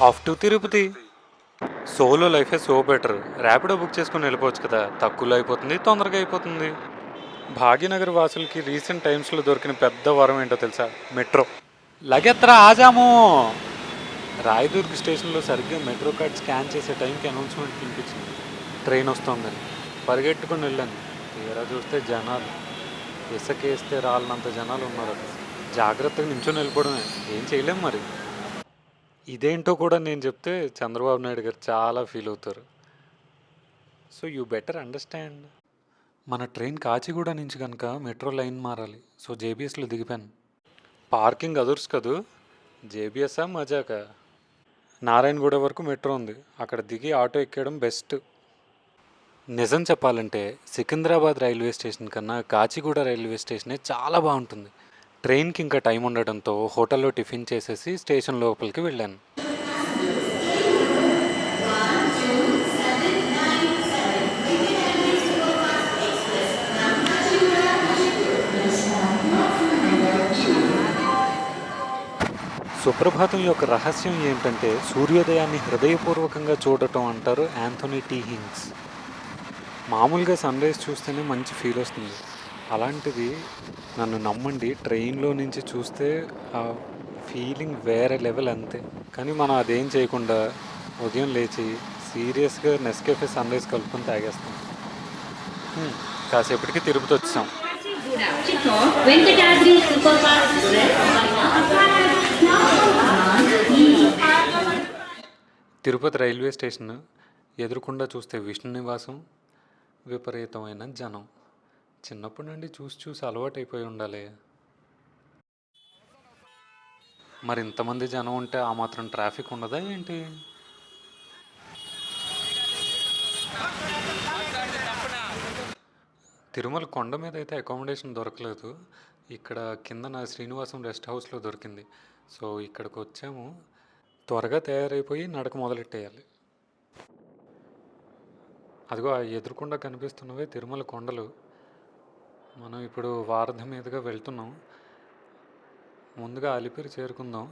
Off to Tirupati. Solo లైఫే so better. Rapido book చేసుకుని వెళ్ళిపోవచ్చు కదా, తక్కువలో అయిపోతుంది, తొందరగా అయిపోతుంది. భాగ్యనగర్ వాసులకి రీసెంట్ టైమ్స్లో దొరికిన పెద్ద వరం ఏంటో తెలుసా? మెట్రో. లగెత్రా ఆజాము. రాయదుర్గ్ స్టేషన్లో సరిగ్గా మెట్రో కార్డ్ స్కాన్ చేసే టైంకి అనౌన్స్మెంట్ వినిపించింది, ట్రైన్ వస్తుందని. పరిగెట్టుకుని వెళ్ళాను. తీరా చూస్తే జనాలు, ఇసుకేస్తే రాలినంత జనాలు ఉన్నారు అక్కడ. జాగ్రత్తగా నించొని వెళ్ళిపోవడమే, ఏం చేయలేం మరి. ఇదేంటో కూడా నేను చెప్తే చంద్రబాబు నాయుడు గారు చాలా ఫీల్ అవుతారు. So you better understand. మన ట్రైన్ కాచిగూడ నుంచి కనుక మెట్రో లైన్ మారాలి. సో జేబీఎస్లో దిగిపోయాను. పార్కింగ్ అదుర్స్ కదూ. జేబీఎస్ఆ మజాకా. నారాయణగూడ వరకు మెట్రో ఉంది, అక్కడ దిగి ఆటో ఎక్కడం బెస్ట్. నిజం చెప్పాలంటే సికింద్రాబాద్ రైల్వే స్టేషన్ కన్నా కాచిగూడ రైల్వే స్టేషనే చాలా బాగుంటుంది. ట్రైన్కి ఇంకా టైం ఉండడంతో హోటల్లో టిఫిన్ చేసేసి స్టేషన్ లోపలికి వెళ్ళాను. సుప్రభాతం యొక్క రహస్యం ఏంటంటే సూర్యోదయాన్ని హృదయపూర్వకంగా చూడటం అంటారు యాంథోనీ టీ హింగ్స్. మామూలుగా సన్ రైజ్ చూస్తేనే మంచి ఫీల్ వస్తుంది, అలాంటిది నన్ను నమ్మండి ట్రైన్లో నుంచి చూస్తే ఆ ఫీలింగ్ వేరే లెవెల్ అంతే. కానీ మనం అదేం చేయకుండా ఉదయం లేచి సీరియస్గా నెస్కేఫే సన్ రైజ్ కలుపుకొని తాగేస్తాం. కాసేపటికి తిరుపతి వచ్చాం. తిరుపతి రైల్వే స్టేషన్ ఎదురుకుండా చూస్తే విష్ణు నివాసం, విపరీతమైన జనం. చిన్నప్పటి నుండి చూసి చూసి అలవాటైపోయి ఉండాలి. మరి ఇంతమంది జనం ఉంటే ఆ మాత్రం ట్రాఫిక్ ఉండదా ఏంటి? తిరుమల కొండ మీద అయితే అకామిడేషన్ దొరకలేదు. ఇక్కడ కిందన శ్రీనివాసం రెస్ట్ హౌస్లో దొరికింది. సో ఇక్కడికి వచ్చాము. త్వరగా తయారైపోయి నడక మొదలెట్టేయాలి. అదిగో ఆ ఎదురుకుండా కనిపిస్తున్నవే తిరుమల కొండలు. మనం ఇప్పుడు వారధి మీదుగా వెళ్తున్నాం. ముందుగా అలిపిరి చేరుకుందాం.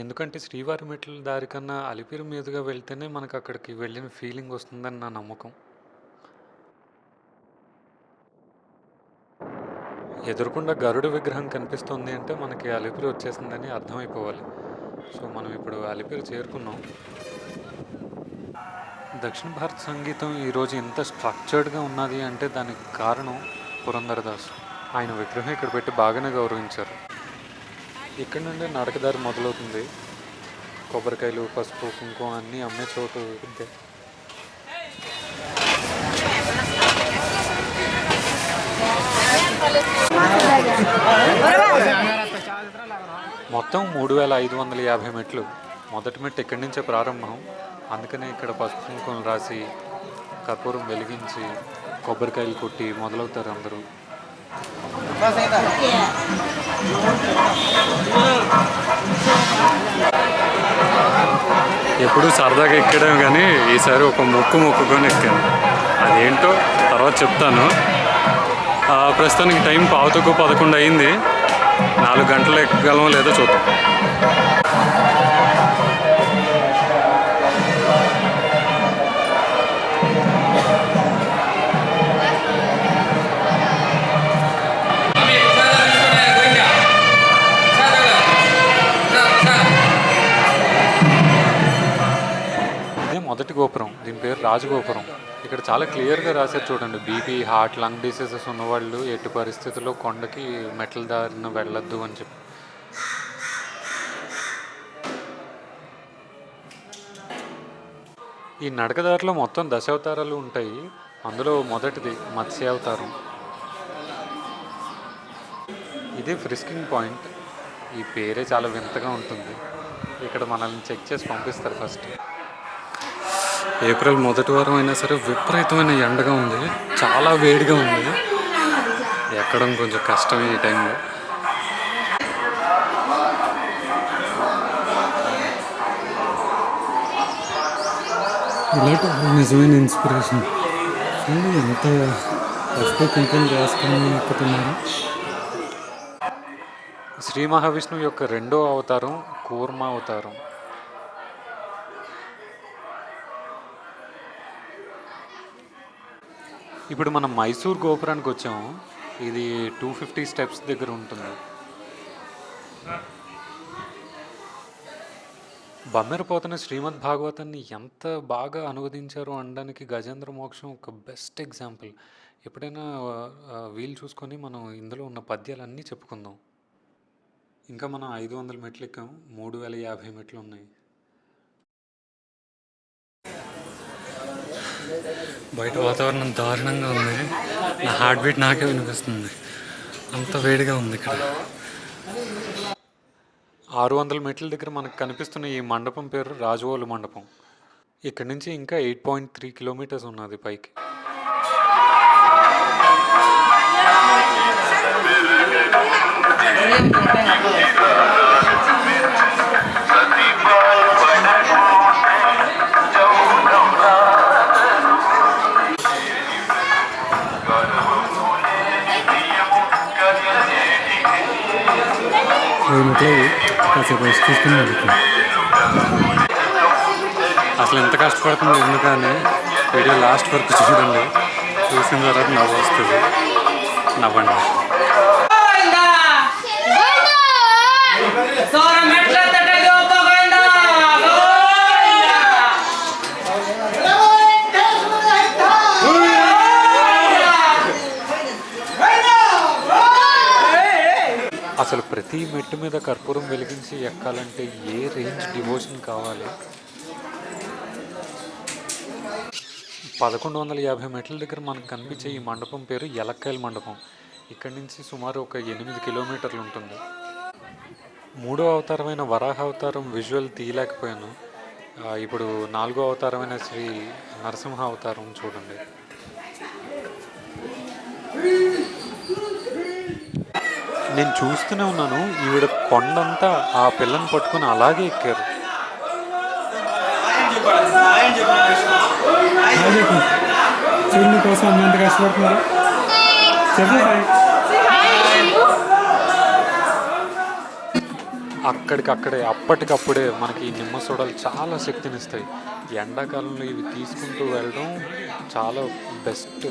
ఎందుకంటే శ్రీవారి మెట్ల దారి కన్నా అలిపిరి మీదుగా వెళ్తేనే మనకు అక్కడికి వెళ్ళిన ఫీలింగ్ వస్తుందని నా నమ్మకం. ఎదురుకుండా గరుడ విగ్రహం కనిపిస్తుంది అంటే మనకి అలిపిరి వచ్చేసిందని అర్థమైపోవాలి. సో మనం ఇప్పుడు అలిపిరి చేరుకున్నాం. దక్షిణ భారత సంగీతం ఈరోజు ఇంత స్ట్రక్చర్డ్గా ఉన్నది అంటే దానికి కారణం పురంధరదాస్. ఆయన విగ్రహం ఇక్కడ పెట్టి బాగానే గౌరవించారు. ఇక్కడ నుండి నడకదారి మొదలవుతుంది. కొబ్బరికాయలు, పసుపు, కుంకుమ అన్నీ అమ్మే చోటు ఇదే. మొత్తం 3550 మెట్లు. మొదటి మెట్టు ఇక్కడి నుంచే ప్రారంభం. అందుకనే ఇక్కడ పసుపు కుంకుమలు రాసి, కర్పూరం వెలిగించి, కొబ్బరికాయలు కొట్టి మొదలవుతారు అందరూ. ఎప్పుడు సరదాగా ఎక్కడం కానీ ఈసారి ఒక మొక్కుకొని ఎక్కాను. అదేంటో తర్వాత చెప్తాను. ప్రస్తుతానికి టైం 11:11 అయింది. 4 గంటలు ఎక్కగలం లేదో చూద్దాం. మొదటి గోపురం, దీని పేరు రాజగోపురం. ఇక్కడ చాలా క్లియర్గా రాశారు చూడండి. బీపీ, హార్ట్, లంగ్ డిసీజెస్ ఉన్నవాళ్ళు ఎట్టి పరిస్థితుల్లో కొండకి మెట్ల దారిన వెళ్ళొద్దు అని చెప్పి. ఈ నడకదారిలో మొత్తం 10 అవతారాలు ఉంటాయి. అందులో మొదటిది మత్స్య అవతారం. ఇది ఫ్రిస్కింగ్ పాయింట్. ఈ పేరే చాలా వింతగా ఉంటుంది. ఇక్కడ మనల్ని చెక్ చేసి పంపిస్తారు ఫస్ట్. ఏప్రిల్ మొదటి వారం అయినా సరే విపరీతమైన ఎండగా ఉంది, చాలా వేడిగా ఉంది. ఎక్కడం కొంచెం కష్టం ఈ టైంలో. ఇలాంటి నిజమైన ఇన్స్పిరేషన్. ఎంత పసుపు కుంకుమ వేసుకుని ఎక్కుతున్నారు. శ్రీ మహావిష్ణువు యొక్క 2వ అవతారం కూర్మ అవతారం. ఇప్పుడు మనం మైసూర్ గోపురానికి వచ్చాము. ఇది 250 స్టెప్స్ దగ్గర ఉంటుంది. బమ్మెరపోతన శ్రీమద్ భాగవతాన్ని ఎంత బాగా అనువదించారు అనడానికి గజేంద్ర మోక్షం ఒక బెస్ట్ ఎగ్జాంపుల్. ఎప్పుడైనా వీలు చూసుకొని మనం ఇందులో ఉన్న పద్యాలన్నీ చెప్పుకుందాం. ఇంకా మనం 500 మెట్లు ఎక్కాం. 3050 మెట్లు ఉన్నాయి. బయట వాతావరణం దారుణంగా ఉంది. నా హార్ట్ బీట్ నాకే వినిపిస్తుంది. అంత వేడిగా ఉంది ఇక్కడ. 600 మెట్ల దగ్గర మనకు కనిపిస్తున్న ఈ మండపం పేరు రాజవోలు మండపం. ఇక్కడ నుంచి ఇంకా 8.3 కిలోమీటర్స్ ఉన్నది పైకి. అసలు ఎంత కష్టపడుతుంది ఎందుకని వీడియో లాస్ట్ వరకు చూడండి. చూసిన తర్వాత నవ్వు వస్తుంది. నవ్వండి. అసలు ప్రతి మెట్టు మీద కర్పూరం వెలిగించి ఎక్కాలంటే ఏ రేంజ్ డివోషన్ కావాలి. 1150 మెట్ల దగ్గర మనకు కనిపించే ఈ మండపం పేరు ఎలక్కాయల మండపం. ఇక్కడి నుంచి సుమారు ఒక 8 కిలోమీటర్లు ఉంటుంది. 3వ అవతారమైన వరాహ అవతారం విజువల్ తీయలేకపోయాను. ఇప్పుడు 4వ అవతారమైన శ్రీ నరసింహ అవతారం చూడండి. నేను చూస్తూనే ఉన్నాను. ఈవిడ కొండంతా ఆ పిల్లని పట్టుకుని అలాగే ఎక్కారు. అక్కడికక్కడే అప్పటికప్పుడే మనకి ఈ నిమ్మ సోడాలు చాలా శక్తినిస్తాయి. ఎండాకాలంలో ఇవి తీసుకుంటూ వెళ్ళడం చాలా బెస్ట్.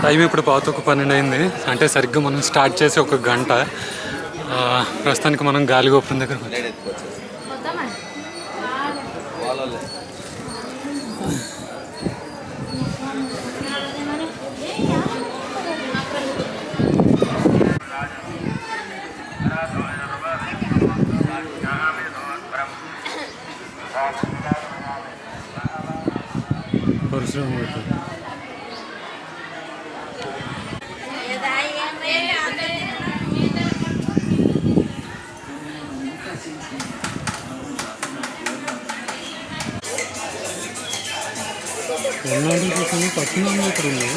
టైం ఇప్పుడు 11:12 అయింది. అంటే సరిగ్గా మనం స్టార్ట్ చేసి 1 గంట. ప్రస్తుతానికి మనం గాలిగోపురం దగ్గర పరిశ్రమ ఎన్నాడు కోసం పశ్చిమ ఇక్కడ ఉంది.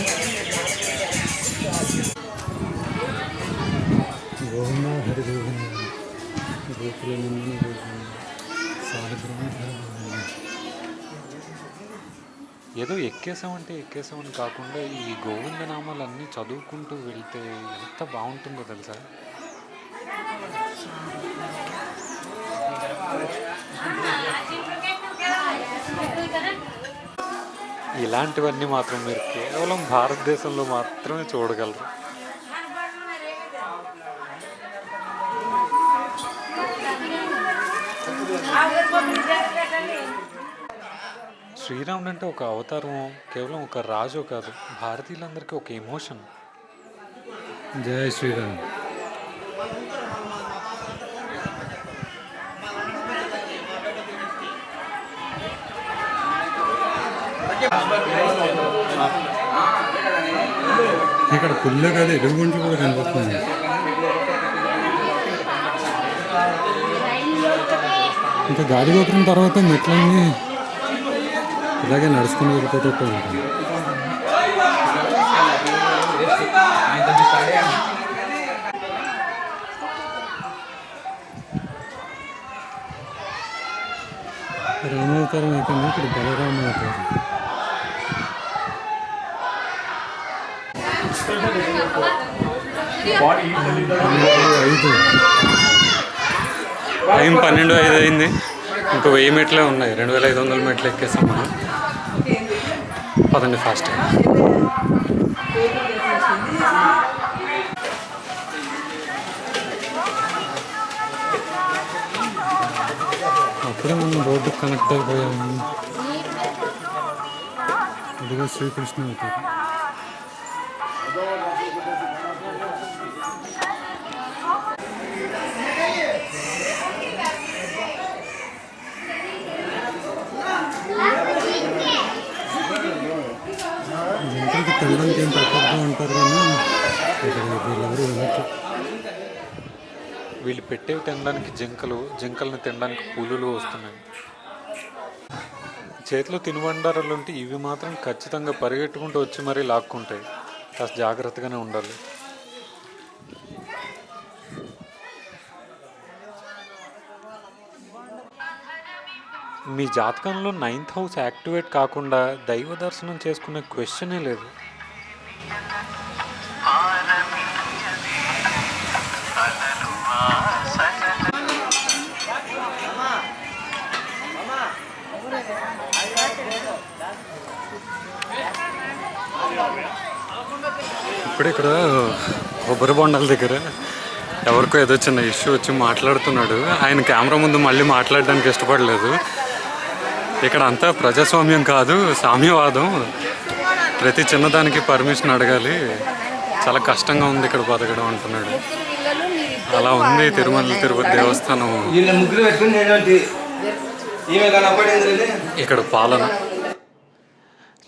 గోవింద హరి గోవింద గోకులందరూ సాయిబ్రహ్మ. ఏదో ఎక్కేసామని కాకుండా ఈ గోవింద నామాలన్నీ చదువుకుంటూ వెళ్తే ఎంత బాగుంటుందో తెలుసా. ఇలాంటివన్నీ మాత్రం మీరు కేవలం భారతదేశంలో మాత్రమే చూడగలరు. శ్రీరాముడు అంటే ఒక అవతారం, కేవలం ఒక రాజు కాదు, భారతీయులందరికీ ఒక ఎమోషన్. జై శ్రీరామ్. ఇక్కడ పుల్ల కదా ఎలుగుబంట్లు కూడా కనిపిస్తున్నాయి. ఇంకా గాడి గోపురం తర్వాత మెట్లన్నీ ఇలాగే నడుచుకుని వెళ్ళిపోతూ ఉంటాయి. రామావతారం అయిపోయింది. ఇప్పుడు బలరామ అవతారం. 12:05 అయింది. ఇంకో 1000 మెట్లే ఉన్నాయి. 2500 మెట్లు ఎక్కేసాం మనం. పదండి ఫాస్ట్. అప్పుడే మనం రోడ్డు కనెక్ట్ అయిపోయాము. ఇదిగో శ్రీకృష్ణ అవుతారు. జంతువులకి తినడానికి ఏం తక్కువగా ఉంటారు కానీ వీళ్ళెవరు వెళ్ళచ్చు. వీళ్ళు పెట్టేవి తినడానికి జింకల్ని తినడానికి పులులు వస్తున్నాయి. చేతిలో తినుబండారాలు ఉంటే ఇవి మాత్రం ఖచ్చితంగా పరిగెట్టుకుంటూ వచ్చి మరీ లాక్కుంటాయి. కాస్త జాగ్రత్తగానే ఉండాలి. మీ జాతకంలో 9th హౌస్ యాక్టివేట్ కాకుండా దైవ దర్శనం చేసుకునే క్వశ్చనే లేదు. ఇప్పుడు ఇక్కడ కొబ్బరి బొండాల దగ్గర ఎవరికో ఏదో చిన్న ఇష్యూ వచ్చి మాట్లాడుతున్నాడు. ఆయన కెమెరా ముందు మళ్ళీ మాట్లాడడానికి ఇష్టపడలేదు. ఇక్కడ అంతా ప్రజాస్వామ్యం కాదు, సామ్యవాదం. ప్రతి చిన్నదానికి పర్మిషన్ అడగాలి. చాలా కష్టంగా ఉంది ఇక్కడ బతకడం అంటున్నాడు. అలా ఉంది తిరుమల తిరుపతి దేవస్థానం. ఇక్కడ పాలన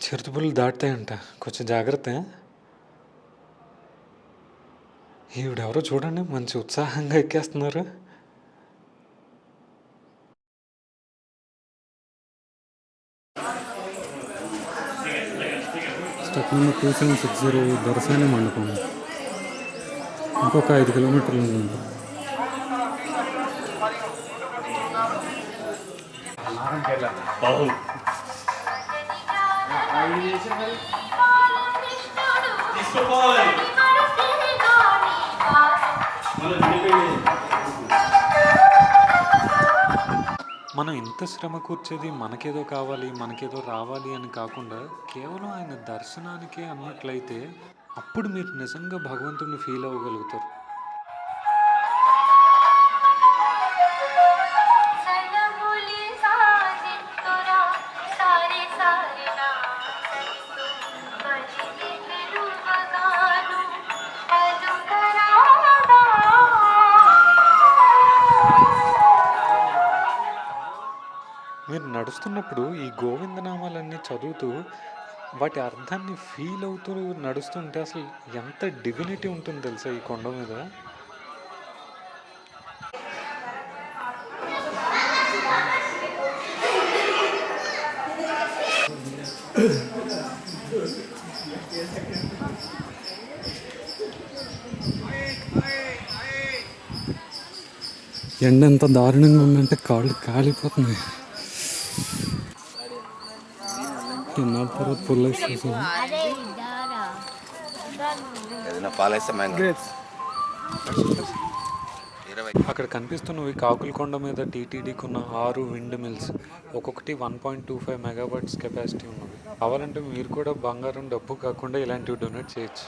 చిరుతుపులు దాటుతాయంట. కొంచెం జాగ్రత్త. ఈవిడెవరో చూడండి, మంచి ఉత్సాహంగా ఎక్కేస్తున్నారు. స్టెప్ నెంబర్ 2760 దొరసాని మండపం. ఇంకొక 5 కిలోమీటర్లు ఉంది. మనం ఇంత శ్రమ కూర్చేది మనకేదో కావాలి, మనకేదో రావాలి అని కాకుండా కేవలం ఆయన దర్శనానికే అన్నట్లయితే అప్పుడు మీరు నిజంగా భగవంతుడిని ఫీల్ అవ్వగలుగుతారు. మీరు నడుస్తున్నప్పుడు ఈ గోవిందనామాలన్నీ చదువుతూ వాటి అర్థాన్ని ఫీల్ అవుతూ నడుస్తుంటే అసలు ఎంత డివినిటీ ఉంటుంది తెలుసా ఈ కొండ మీద. ఎండ ఎంత దారుణంగా ఉందంటే కాళ్ళు కాలిపోతుంది. ఎన్నాళ్ళ తర్వాత పుల్ల చూసాం. అక్కడ కనిపిస్తున్నవి కాకులకొండ మీద టీటీడీకి ఉన్న 6 విండ్ మిల్స్. ఒక్కొక్కటి 1.25 మెగావాట్స్ కెపాసిటీ ఉన్నవి. కావాలంటే మీరు కూడా బంగారం డబ్బు కాకుండా ఇలాంటివి డొనేట్ చేయొచ్చు.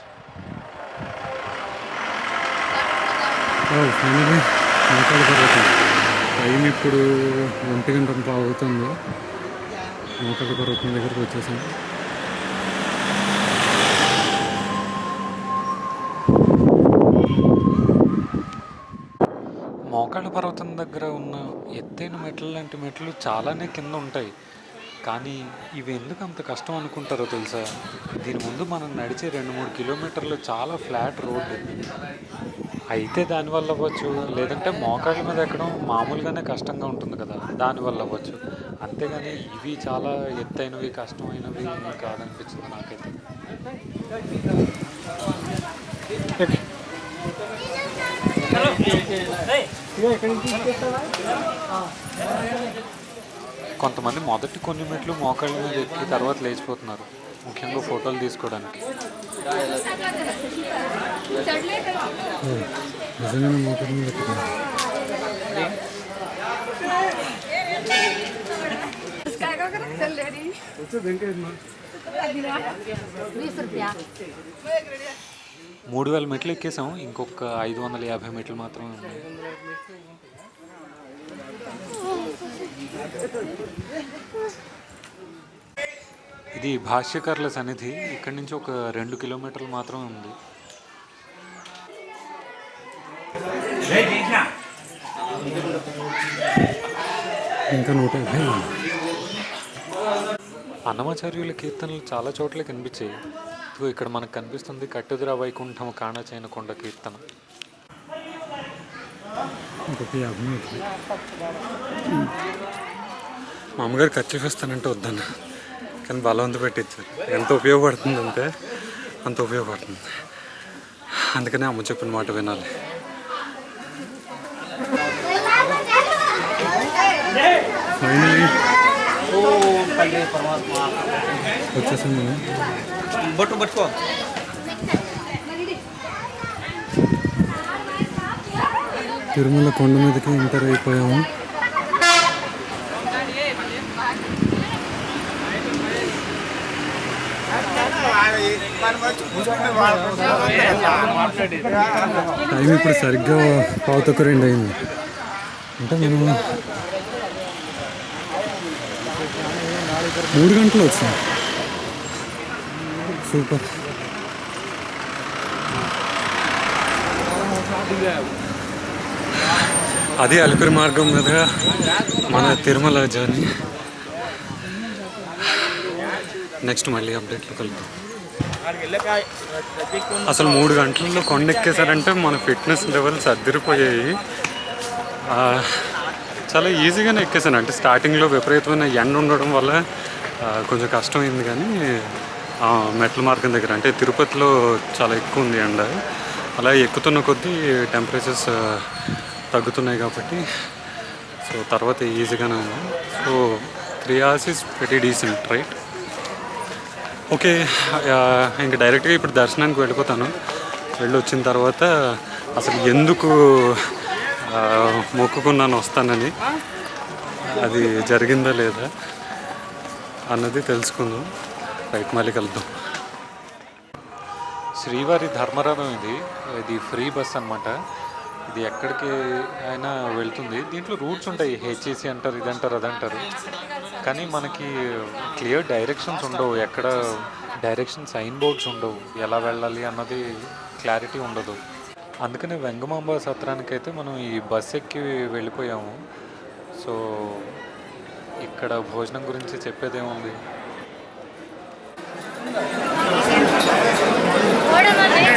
ఫైనలీ మోకాళ్ళ పర్వతం. టైం ఇప్పుడు 1:00 అవుతుంది. మోకాళ్ళ పర్వతం దగ్గరికి వచ్చేసాం. మోకాళ్ళ పర్వతం దగ్గర ఉన్న ఎత్తైన మెట్లు లాంటి మెట్లు చాలానే కింద ఉంటాయి. కానీ ఇవి ఎందుకు అంత కష్టం అనుకుంటారో తెలుసా? దీని ముందు మనం నడిచే 2-3 కిలోమీటర్లు చాలా ఫ్లాట్ రోడ్డు. అయితే దానివల్ల అవ్వచ్చు, లేదంటే మోకాళ్ళ మీద ఎక్కడం మామూలుగానే కష్టంగా ఉంటుంది కదా, దానివల్ల అవ్వచ్చు. అంతేగాని ఇవి చాలా ఎత్తైనవి కష్టమైనవి కాదనిపించింది నాకైతే. కొంతమంది మొదటి కొన్ని మెట్లు మోకాళ్ళ మీద ఎక్కి తర్వాత లేచిపోతున్నారు, ముఖ్యంగా ఫోటోలు తీసుకోవడానికి. నిజంగానే మోటార్ మీద ఎక్కుతాను. మూడు వేల మెట్లు ఎక్కేసాం, ఇంకొక 550 మెట్లు మాత్రమే ఉన్నాయి. ఇది భాష్యకర్ల సన్నిధి, ఇక్కడి నుంచి ఒక 2 కిలోమీటర్లు మాత్రమే ఉంది. ఇంకా 150. అన్నమాచార్యుల కీర్తనలు చాలా చోట్ల కనిపించాయి. ఇదిగో ఇక్కడ మనకు కనిపిస్తుంది కట్టుదిరా వైకుంఠం కాణచైన కొండ కీర్తన. ఇంకొక 50 మీటర్లు. మా అమ్మగారు ఖర్చు ఇస్తానంటే వద్దన్న, కానీ బలవంత పెట్టించారు. ఎంత ఉపయోగపడుతుందంటే అంత ఉపయోగపడుతుంది. అందుకనే అమ్మ చెప్పిన మాట వినాలి. ఫైనలీ వచ్చేసాం మనం. తిరుమల కొండ మీదకి ఎంటర్ అయిపోయాము. టైం ఇప్పుడు సరిగ్గా 1:15 అయింది. అంటే మేము 3 గంటలు వచ్చాం. సూపర్. అది అలిపిరి మార్గం మీద మన తిరుమల జర్నీ. నెక్స్ట్ మళ్ళీ అప్డేట్లో కలుద్దాం. అసలు 3 గంటల్లో కొండ ఎక్కేసారంటే మన ఫిట్నెస్ లెవెల్స్ అదిరిపోయాయి. చాలా ఈజీగానే ఎక్కేసాను. అంటే స్టార్టింగ్లో విపరీతమైన ఎండ ఉండడం వల్ల కొంచెం కష్టమైంది, కానీ మెట్ల మార్గం దగ్గర అంటే తిరుపతిలో చాలా ఎక్కువ ఉంది ఎండ. అలా ఎక్కుతున్న కొద్దీ టెంపరేచర్స్ తగ్గుతున్నాయి కాబట్టి సో తర్వాత ఈజీగానే ఉంది. So 3 hours is very decent, right? Okay, ఇంకా డైరెక్ట్గా ఇప్పుడు దర్శనానికి వెళ్ళిపోతాను. వెళ్ళి వచ్చిన తర్వాత అసలు ఎందుకు మొక్కుకున్నాను వస్తానని, అది జరిగిందా లేదా అన్నది తెలుసుకుందాం. రైట్, మళ్ళీ కలుద్దాం. శ్రీవారి ధర్మరథం ఇది ఫ్రీ బస్ అన్నమాట. ఇది ఎక్కడికి అయినా వెళ్తుంది. దీంట్లో రూట్స్ ఉంటాయి, హెచ్ఈసి అంటారు, ఇదంటారు, అదంటారు. కానీ మనకి క్లియర్ డైరెక్షన్స్ ఉండవు, ఎక్కడ డైరెక్షన్ సైన్ బోర్డ్స్ ఉండవు, ఎలా వెళ్ళాలి అన్నది క్లారిటీ ఉండదు. అందుకని వెంగమాంబ సత్రానికైతే మనం ఈ బస్ ఎక్కి వెళ్ళిపోయాము. సో ఇక్కడ భోజనం గురించి చెప్పేదేముంది,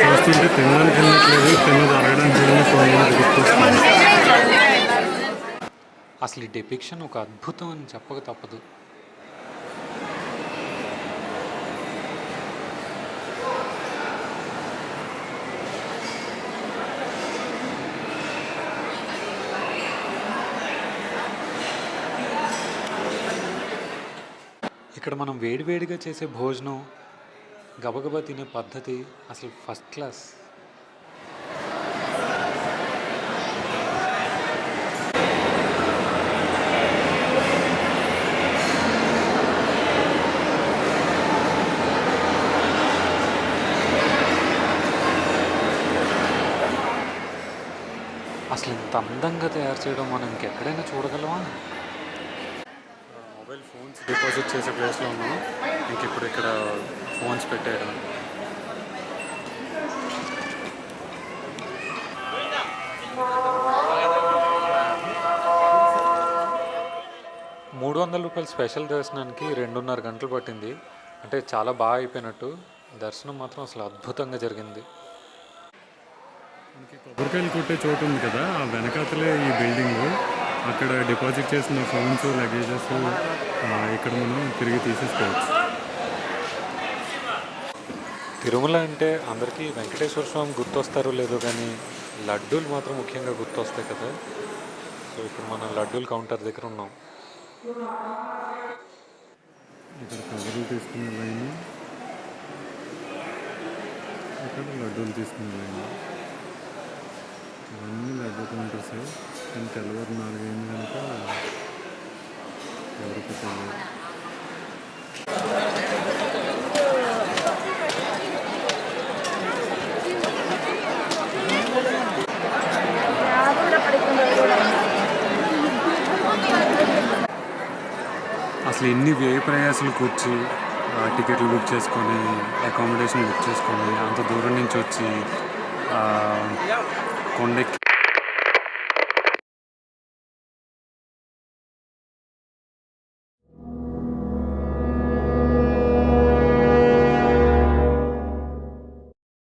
చూస్తుంటే తినడానికి వెళ్ళట్లేదు, తిన్నది అరగడానికి అసలు ఈ డెపిక్షన్ ఒక అద్భుతం అని చెప్పక తప్పదు. ఇక్కడ మనం వేడివేడిగా చేసే భోజనం, గబగబా తినే పద్ధతి అసలు ఫస్ట్ క్లాస్. అసలు ఇంత అందంగా తయారు చేయడం మనం ఇంకెక్కడైనా చూడగలమా? మొబైల్ ఫోన్స్ డిపాజిట్ చేసే ప్లేస్లో ఉన్నాం. ఇంక ఇప్పుడు ఇక్కడ ఫోన్స్ పెట్టేయడం. రూ. 300 స్పెషల్ దర్శనానికి 2.5 గంటలు పట్టింది. అంటే చాలా బాగా అయిపోయినట్టు. దర్శనం మాత్రం అసలు అద్భుతంగా జరిగింది. మనకి కొబ్బరికాయలు కొట్టే చోటు ఉంది కదా, ఆ వెనకాతలే ఈ బిల్డింగ్. అక్కడ డిపాజిట్ చేసిన ఫోన్స్, లగేజెస్ ఇక్కడ మనం తిరిగి తీసేసుకోవచ్చు. తిరుమల అంటే అందరికీ వెంకటేశ్వర స్వామి గుర్తొస్తారో లేదో కానీ లడ్డూలు మాత్రం ముఖ్యంగా గుర్తొస్తాయి కదా. సో ఇప్పుడు మనం లడ్డూల కౌంటర్ దగ్గర ఉన్నాం. ఇక్కడ కవర్లు తీసుకునే లైన్, ఇక్కడ లడ్డూలు తీసుకునే లైన్. ఇవన్నీ లడ్డూ కౌంటర్స్. కానీ తెల్లవారు 4 అయింది కనుక ఎవరికి తెలియదు. అసలు ఎన్ని వ్యయ ప్రయాసాలు కూర్చి టికెట్లు బుక్ చేసుకొని, అకామిడేషన్ బుక్ చేసుకొని, అంత దూరం నుంచి వచ్చి కొండెక్కి